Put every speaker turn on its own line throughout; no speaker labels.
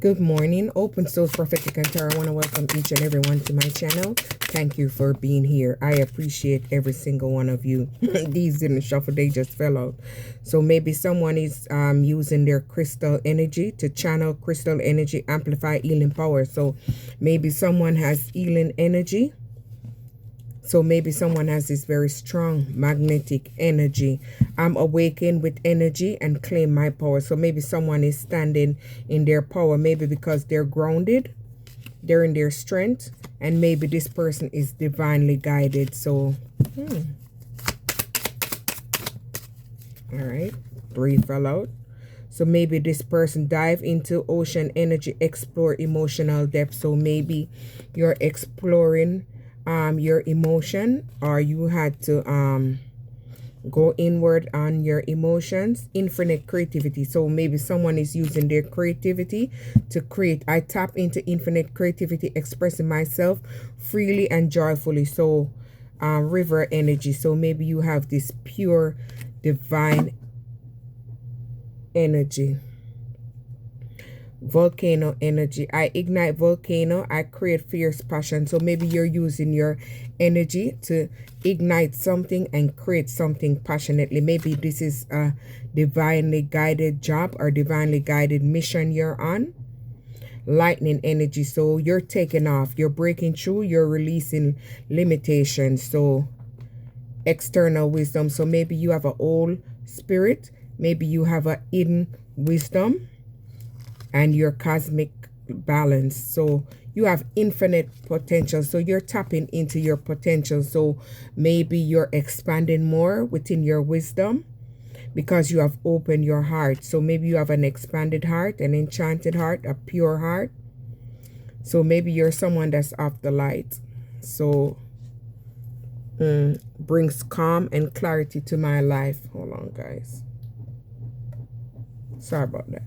Good morning, Open Source Prophetic and Tarot. I want to welcome each and everyone to my channel. Thank you for being here. I appreciate every single one of you. These didn't shuffle, they just fell out. So maybe someone is using their crystal energy to channel crystal energy, amplify healing power. So maybe someone has healing energy. So maybe someone has this very strong magnetic energy. I'm awakened with energy and claim my power. So maybe someone is standing in their power, maybe because they're grounded, they're in their strength, and maybe this person is divinely guided. So, all right, 3 fell out. So maybe this person dive into ocean energy, explore emotional depth. So maybe you're exploring your emotion, or you had to go inward on your emotions. Infinite creativity. So maybe someone is using their creativity to create. I tap into infinite creativity, expressing myself freely and joyfully. So river energy. So maybe you have this pure divine energy. Volcano energy. I ignite volcano. I create fierce passion. So maybe you're using your energy to ignite something and create something passionately. Maybe this is a divinely guided job or divinely guided mission you're on. Lightning energy. So you're taking off, you're breaking through, you're releasing limitations. So external wisdom. So maybe you have an old spirit, maybe you have a hidden wisdom and your cosmic balance. So you have infinite potential. So you're tapping into your potential. So maybe you're expanding more within your wisdom because you have opened your heart. So maybe you have an expanded heart, an enchanted heart, a pure heart. So maybe you're someone that's off the light. So brings calm and clarity to my life. Hold on, guys. Sorry about that.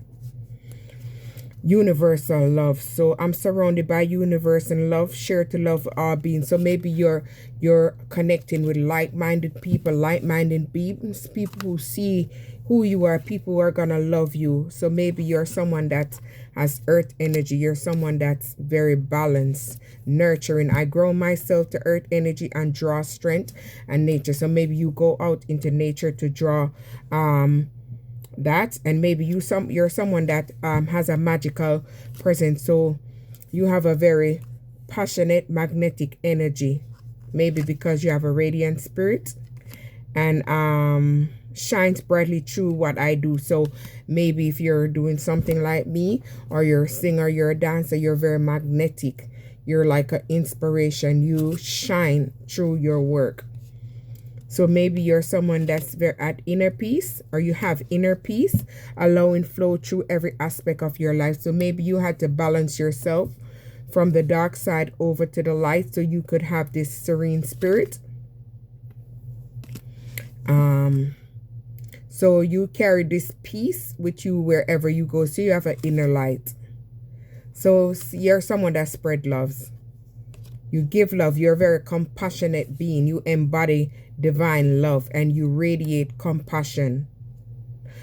Universal love. So I'm surrounded by universe and love, share to love all beings. So maybe you're connecting with like-minded people, like-minded beings, people who see who you are, people who are gonna love you. So maybe you're someone that has earth energy. You're someone that's very balanced, nurturing. I grow myself to earth energy and draw strength and nature. So maybe you go out into nature to draw that, and maybe you're someone that has a magical presence. So you have a very passionate magnetic energy, maybe because you have a radiant spirit and shines brightly through what I do. So maybe if you're doing something like me, or you're a singer, you're a dancer, you're very magnetic, you're like an inspiration, you shine through your work. So maybe you're someone that's very at inner peace, or you have inner peace, allowing flow through every aspect of your life. So maybe you had to balance yourself from the dark side over to the light so you could have this serene spirit. So you carry this peace with you wherever you go. So you have an inner light. So you're someone that spread loves. You give love. You're a very compassionate being. You embody divine love and you radiate compassion.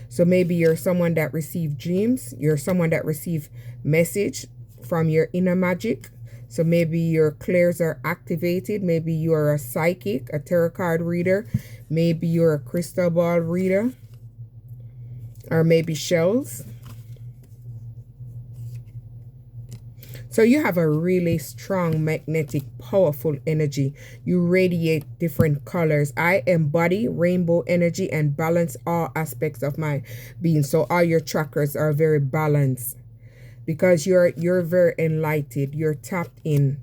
So maybe you're someone that receives dreams. You're someone that receives message from your inner magic. So maybe your clairs are activated. Maybe you're a psychic, a tarot card reader. Maybe you're a crystal ball reader. Or maybe shells. So you have a really strong, magnetic, powerful energy. You radiate different colors. I embody rainbow energy and balance all aspects of my being. So all your chakras are very balanced because you're very enlightened. You're tapped in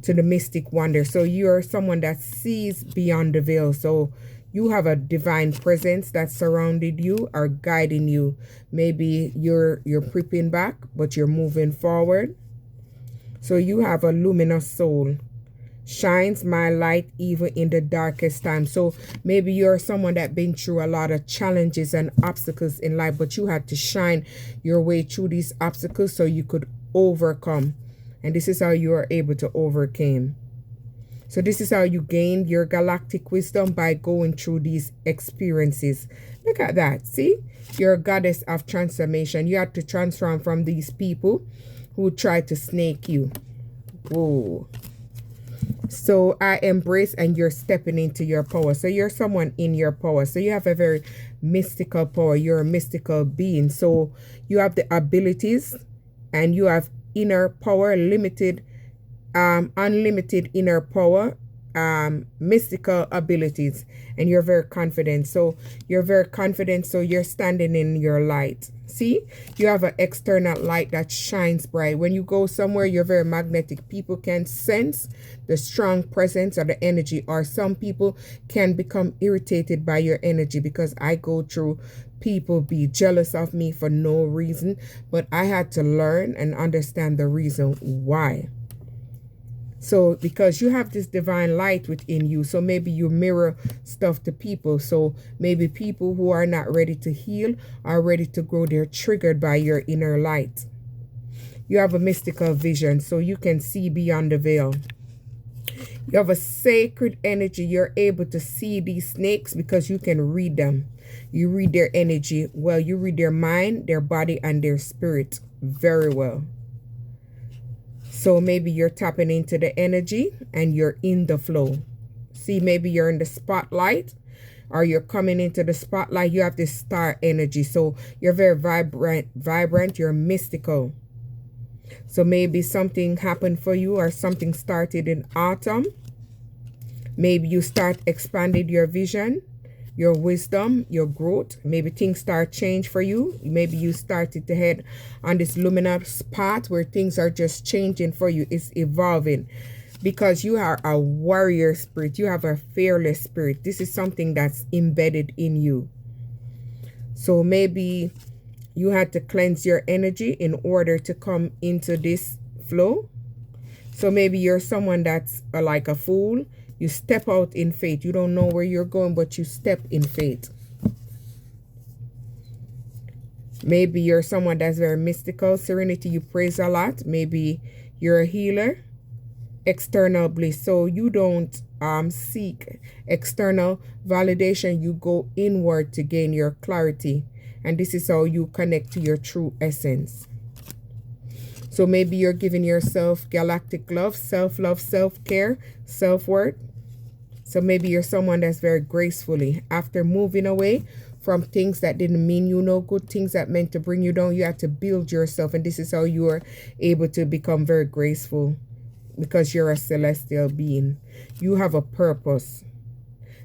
to the mystic wonder. So you're someone that sees beyond the veil. So you have a divine presence that surrounded you or guiding you. Maybe you're creeping back, but you're moving forward. So you have a luminous soul. Shines my light even in the darkest time. So maybe you're someone that been through a lot of challenges and obstacles in life, but you had to shine your way through these obstacles so you could overcome. And this is how you are able to overcome. So this is how you gain your galactic wisdom, by going through these experiences. Look at that. See? You're a goddess of transformation. You have to transform from these people who try to snake you. Whoa. So I embrace, and you're stepping into your power. So you're someone in your power. So you have a very mystical power. You're a mystical being. So you have the abilities, and you have inner power, unlimited inner power, mystical abilities, and you're very confident. So you're very confident. So you're standing in your light. See, you have an external light that shines bright. When you go somewhere, you're very magnetic. People can sense the strong presence of the energy, or some people can become irritated by your energy, because I go through people be jealous of me for no reason, but I had to learn and understand the reason why. So because you have this divine light within you, so maybe you mirror stuff to people. So maybe people who are not ready to heal, are ready to grow, they're triggered by your inner light. You have a mystical vision, so you can see beyond the veil. You have a sacred energy. You're able to see these snakes because you can read them. You read their energy well. You read their mind, their body, and their spirit very well. So maybe you're tapping into the energy and you're in the flow. See, maybe you're in the spotlight, or you're coming into the spotlight. You have this star energy. So you're very vibrant, you're mystical. So maybe something happened for you, or something started in autumn. Maybe you start expanding your vision, your wisdom, your growth. Maybe things start change for you. Maybe you started to head on this luminous path where things are just changing for you. It's evolving, because you are a warrior spirit. You have a fearless spirit. This is something that's embedded in you. So maybe you had to cleanse your energy in order to come into this flow. So maybe you're someone that's like a fool. You step out in faith. You don't know where you're going, but you step in faith. Maybe you're someone that's very mystical. Serenity, you praise a lot. Maybe you're a healer. External bliss. So you don't seek external validation. You go inward to gain your clarity. And this is how you connect to your true essence. So maybe you're giving yourself galactic love, self-love, self-care, self-worth. So maybe you're someone that's very gracefully. After moving away from things that didn't mean you no good, things that meant to bring you down, you had to build yourself. And this is how you are able to become very graceful, because you're a celestial being. You have a purpose.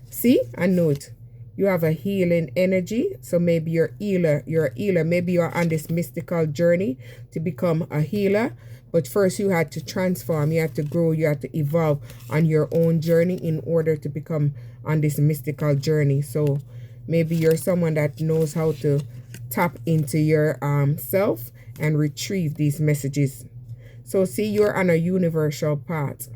See, I know it. You have a healing energy. So maybe you're a healer. Maybe you're on this mystical journey to become a healer. But first you had to transform. You had to grow. You had to evolve on your own journey in order to become on this mystical journey. So maybe you're someone that knows how to tap into your self and retrieve these messages. So see, you're on a universal path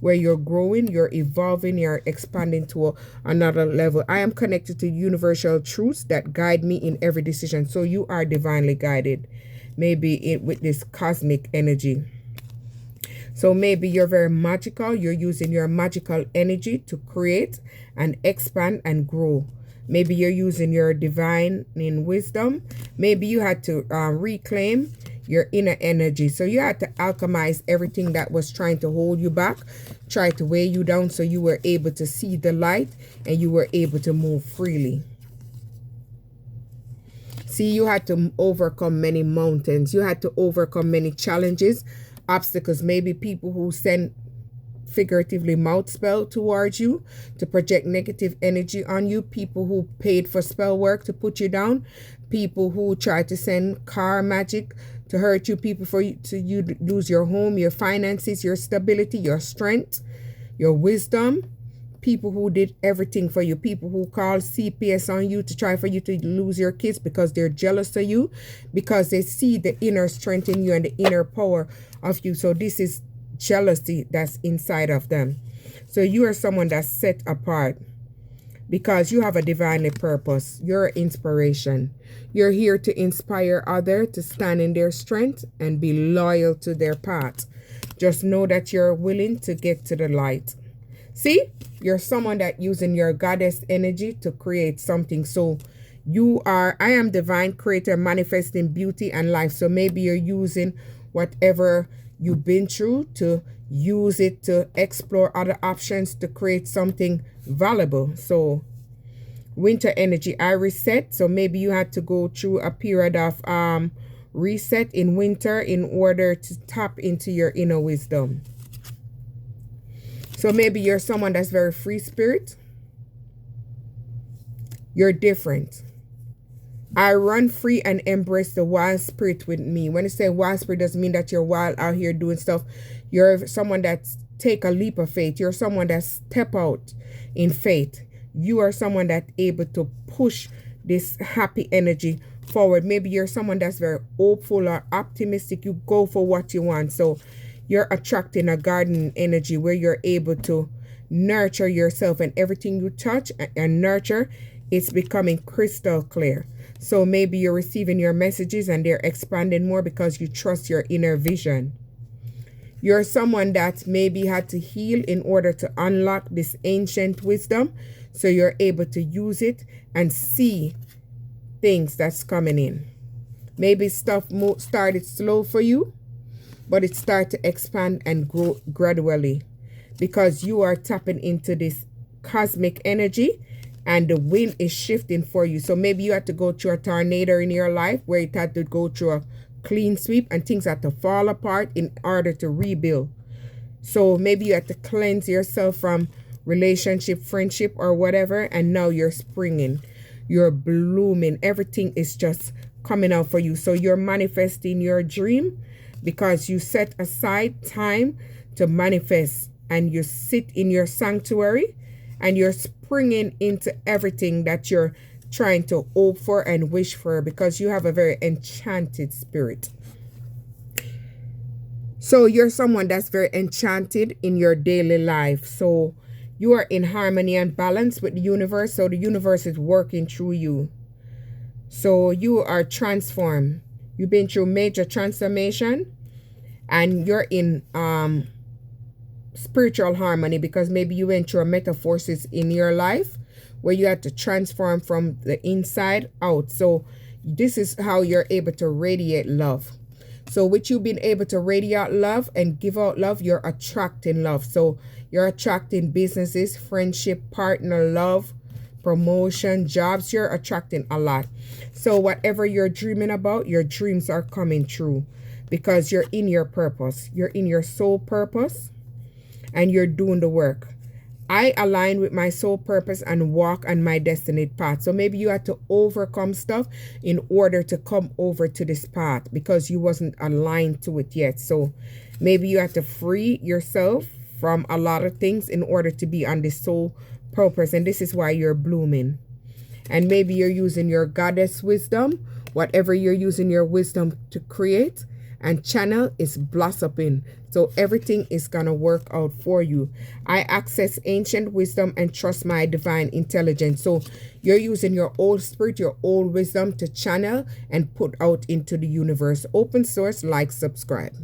where you're growing, you're evolving, you're expanding to another level. I am connected to universal truths that guide me in every decision. So you are divinely guided, maybe with this cosmic energy. So maybe you're very magical. You're using your magical energy to create and expand and grow. Maybe you're using your divine in wisdom. Maybe you had to reclaim your inner energy. So you had to alchemize everything that was trying to hold you back, try to weigh you down, so you were able to see the light and you were able to move freely. See, you had to overcome many mountains. You had to overcome many challenges, obstacles. Maybe people who send figuratively mouth spell towards you to project negative energy on you, people who paid for spell work to put you down, people who try to send car magic to hurt you, people for you to lose your home, your finances, your stability, your strength, your wisdom, people who did everything for you, people who called CPS on you to try for you to lose your kids because they're jealous of you, because they see the inner strength in you and the inner power of you. So this is jealousy that's inside of them. So you are someone that's set apart because you have a divinely purpose. You're inspiration. You're here to inspire others to stand in their strength and be loyal to their path. Just know that you're willing to get to the light. See, you're someone that using your goddess energy to create something. So you are, I am divine creator manifesting beauty and life. So maybe you're using whatever you've been through to use it to explore other options to create something valuable. So winter energy, I reset. So maybe you had to go through a period of reset in winter in order to tap into your inner wisdom. So maybe you're someone that's very free spirit. You're different. I run free and embrace the wild spirit with me. When I say wild spirit, doesn't mean that you're wild out here doing stuff. You're someone that's take a leap of faith. You're someone that step out in faith. You are someone that's able to push this happy energy forward. Maybe you're someone that's very hopeful or optimistic. You go for what you want. So you're attracting a garden energy where you're able to nurture yourself, and everything you touch and nurture, it's becoming crystal clear. So maybe you're receiving your messages and they're expanding more because you trust your inner vision. You're someone that maybe had to heal in order to unlock this ancient wisdom. So you're able to use it and see things that's coming in. Maybe stuff started slow for you, but it started to expand and grow gradually because you are tapping into this cosmic energy and the wind is shifting for you. So maybe you had to go through a tornado in your life where it had to go through a clean sweep and things had to fall apart in order to rebuild. So maybe you had to cleanse yourself from relationship, friendship, or whatever, and now you're springing, you're blooming, everything is just coming out for you. So you're manifesting your dream because you set aside time to manifest, and you sit in your sanctuary and you're springing into everything that you're trying to hope for and wish for, because you have a very enchanted spirit. So you're someone that's very enchanted in your daily life. So you are in harmony and balance with the universe. So the universe is working through you. So you are transformed. You've been through major transformation and you're in spiritual harmony because maybe you went through a metamorphosis in your life where you had to transform from the inside out. So this is how you're able to radiate love. So with you being able to radiate love and give out love, you're attracting love. So you're attracting businesses, friendship, partner, love, promotion, jobs. You're attracting a lot. So whatever you're dreaming about, your dreams are coming true because you're in your purpose. You're in your soul purpose and you're doing the work. I align with my soul purpose and walk on my destiny path. So maybe you had to overcome stuff in order to come over to this path because you wasn't aligned to it yet. So maybe you had to free yourself from a lot of things in order to be on this soul purpose. And this is why you're blooming. And maybe you're using your goddess wisdom, whatever you're using your wisdom to create and channel is blossoming. So everything is going to work out for you. I access ancient wisdom and trust my divine intelligence. So you're using your old spirit, your old wisdom to channel and put out into the universe. Open source, like, subscribe.